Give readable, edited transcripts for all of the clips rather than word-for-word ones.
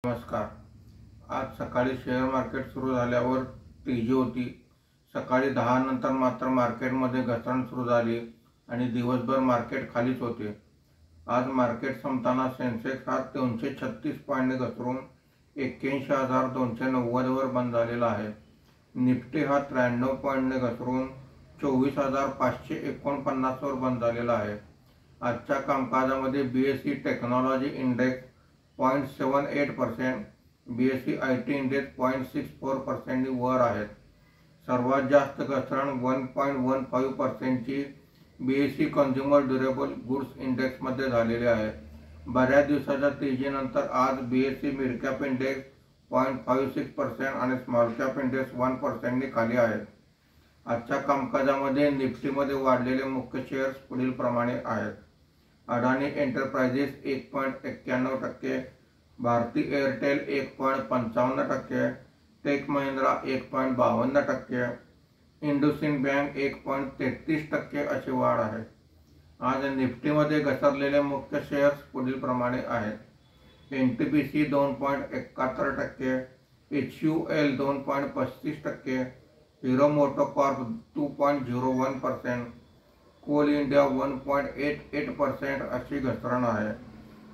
नमस्कार। आज सकाळी शेअर मार्केट सुरू झाल्यावर तेजी होती। सकाळी 10 नंतर मात्र मार्केटमध्ये घसरण सुरू झाली आणि दिवसभर मार्केट खालीच होते। आज मार्केट संपताना सेन्सेक्स हा 336 पॉईंट घसरून 81,290 वर बंद झालेला आहे। निफ्टी हा 93 पॉईंटने घसरून 24,549 वर बंद झालेला आहे। आजच्या कामकाजामध्ये BSE technology index 0.78%, BSE IT index 0.64% वर आहेत। सर्वात जास्त घसरण 1.15% ची BSE consumer durable goods index मध्ये झालेली आहे। बऱ्याच दिवसाच्या तेजीनंतर आज BSE मिड कॅप इंडेक्स 0.56% आणि स्मॉल कॅप इंडेक्स 1% ने खाली आहेत। आजच्या कामकाजामध्ये निफ्टीमध्ये वाढलेले मुख्य शेअर्स पुढील प्रमाणे आहेत। Adani Enterprises 1.91%, Bharti Airtel 1.55%, Tech Mahindra 1.52%, IndusInd Bank 1.33% अशी वाढ आहे। आज निफ्टीमध्ये घसरलेले मुख्य शेअर्स पुढील प्रमाणे आहेत। NTPC 2.71%, HUL 2.35%, हीरो मोटोकॉर्प 2.01%, कोल इंडिया 1.88% अशी घसरण आहे।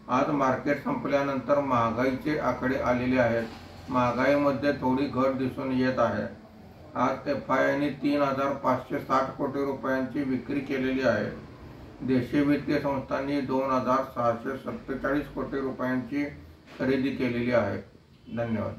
आज मार्केट संपल्यानंतर महागाईचे आकडे आलेले आहेत। महागाईमध्ये थोडी घट दिसून येत आहे। आज FII ने 3,560 कोटी रुपयांची विक्री केलेली आहे। देशी वित्तीय संस्थांनी 2,647 कोटी रुपयांची खरेदी केलेली आहे। धन्यवाद।